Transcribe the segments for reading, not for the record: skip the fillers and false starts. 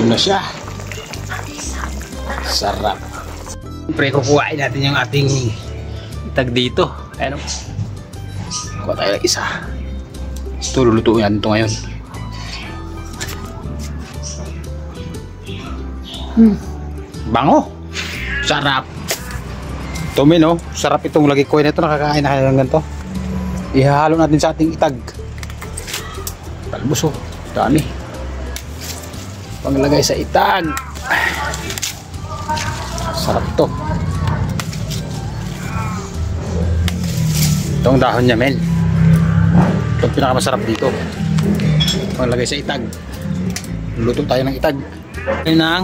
Yun na siya. Sarap. Siyempre, kukuhain natin yung ating itag dito. Ayan o. Kuha tayo ng isa. Ito, lulutuin natin ito ngayon. Bango. Sarap. Ito men o. Sarap itong lagi ko na ito. Nakakain na kayo ng ganito. Ihahalo natin sa ating itag. Talbos o. Dami. Panglagay sa itag. Sarap ito. Itong dahon niya men. Itong pinakamasarap dito. Panglagay sa itag. Luto tayo ng itag. Ayun na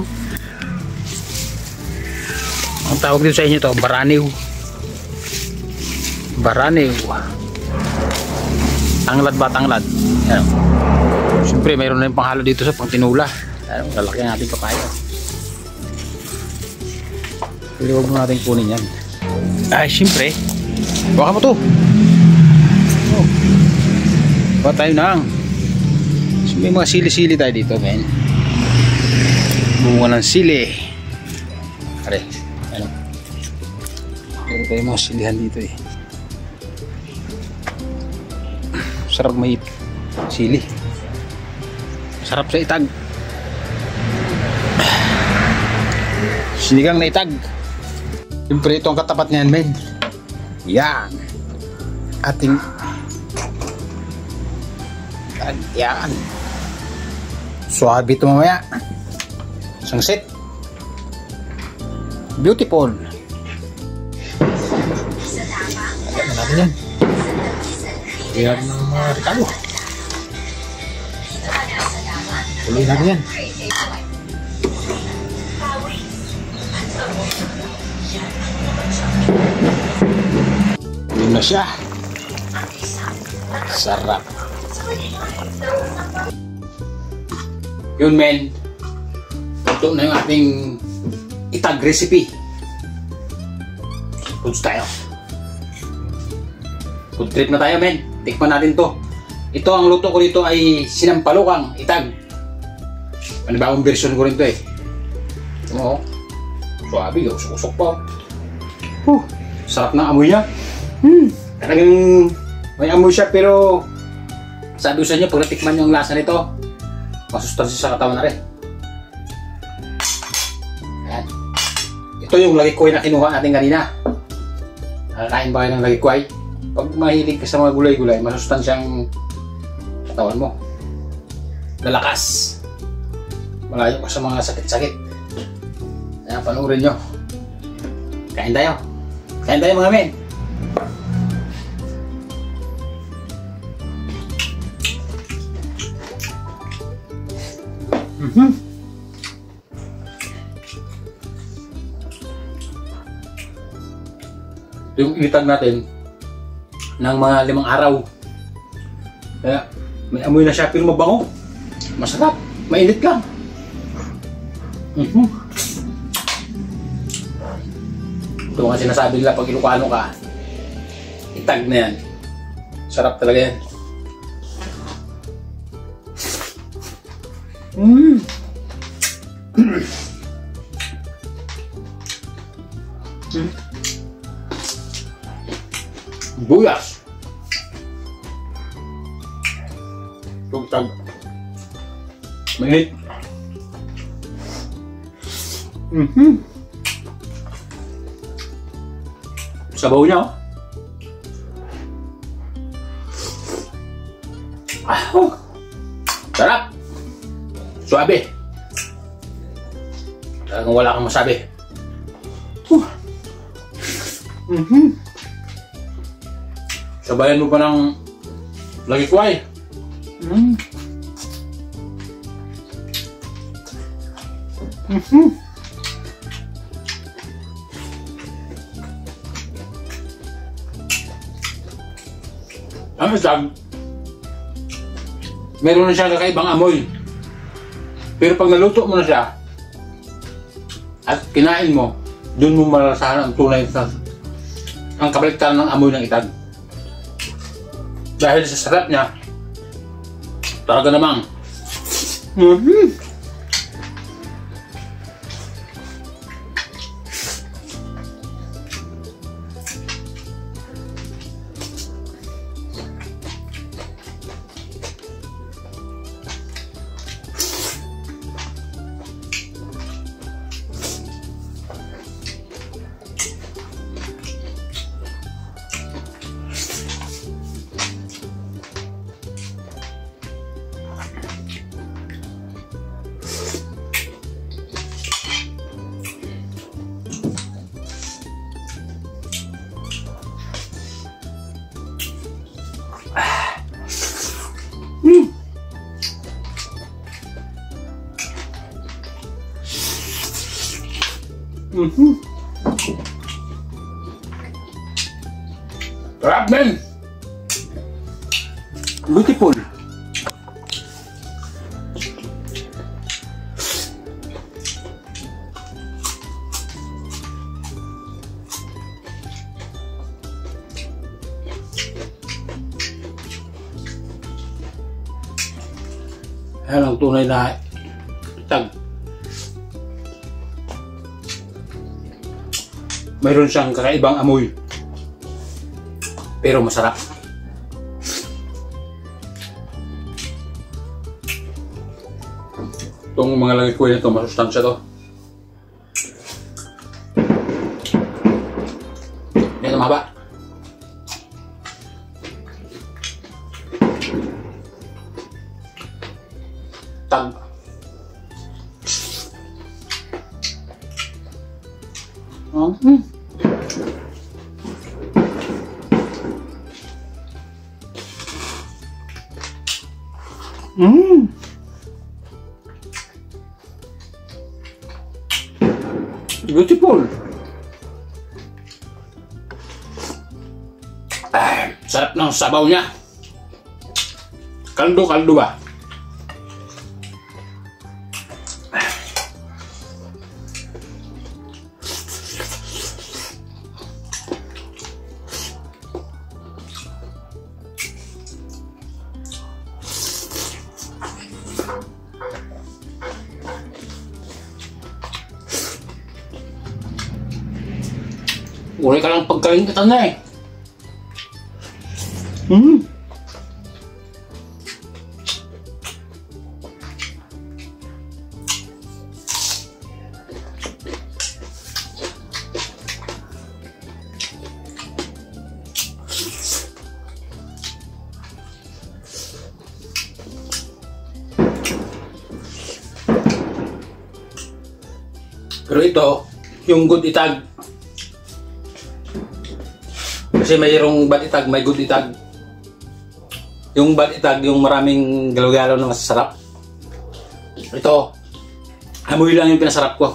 ang tawag dito sa inyo to, baraniw. Baraniw. Tanglad ba? Tanglad. Ayan. Siyempre mayroon na yung panghalo dito sa pangtinula. Ayan, lalaki natin papaya. Pero huwag mo natin kunin yan. Ay, siyempre. Baka mo to. Oh. Baka tayo na. May mga sili-sili tayo dito, men. Bunga ng sili. Are, ano? Meron tayo mga silihan dito eh. Sarap may sili. Sarap sa itag. Sinigang na itag. Siyempre ito ang katapat niyan, men. Yan. Ating yan. Suabe ito mamaya. Isang set. Beautiful. Lagyan na natin yan. Lagyan ng mga rekalo. Tuloy natin yan. Yun na siya. Sarap. Yun men. Ito na yung ating itag recipe. Foods tayo. Food trip na tayo men. Tikman natin to. Ito ang luto ko dito ay sinampalukang itag. Panibagong version ko rin to eh. Oo. Suabe, usok-usok pa. Sarap na amoy niya. Talagang may amoy siya pero sabi ko sa inyo, pag natikman yung lasa nito, masustansya sa katawan na rin. Ayan. Ito yung lagikoy na kinuha natin kanina. Nakakain ba kayo ng lagikoy? Pag mahilig ka sa mga gulay-gulay, masustansyang katawan mo. Lalakas. Malayo ka sa mga sakit-sakit. Kaya panoorin nyo. Kain tayo. Kain tayo mga men. Yung itag natin ng mga 5 araw. Kaya may amoy na siya pero mabango. Masarap. Mainit lang. Ito nga sinasabi nila pag Ilocano ka, itag na yan. Sarap talaga yan. Buyas. Tugtag. Mainit. Sabaw niya oh. Sarap. Suabe. Talagang wala kang masabi. Sabayan mo pa ng lagikway. Ang isang meron na siya kakaibang amoy. Pero pag naluto mo na siya at kinain mo, doon mo malalasahan ang tunay na ang kabaliktaran ng amoy ng itag. Dahil sa sarap niya, talaga namang Sarap, men! Beautiful! Ayan ang tunay na itag. Mayroon siyang kakaibang amoy. Pero masarap. Itong mga langit ko nito, masustansya to. Hindi ito mahaba. Tag. Beautiful. Sarap ng sabaw niya. Kaldo-kaldo ba? Uri ka lang pagkalingkatan na eh. Pero ito, yung good itag. Kasi mayroong bad itag, may good itag. Yung bad itag, yung maraming galaw-galaw na masasarap. Ito, amoy lang yung pinasarap ko.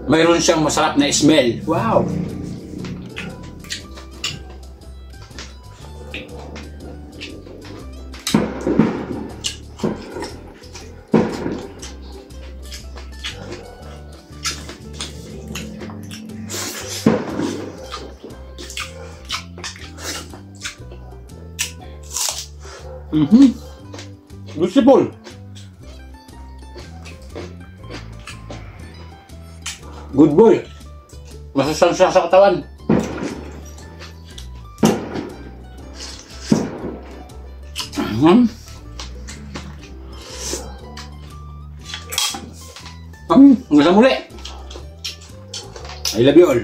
Mayroon siyang masarap na smell. Wow! Beautiful. Good boy. Masustansya sa katawan. Hanggang sa muli. I love you all.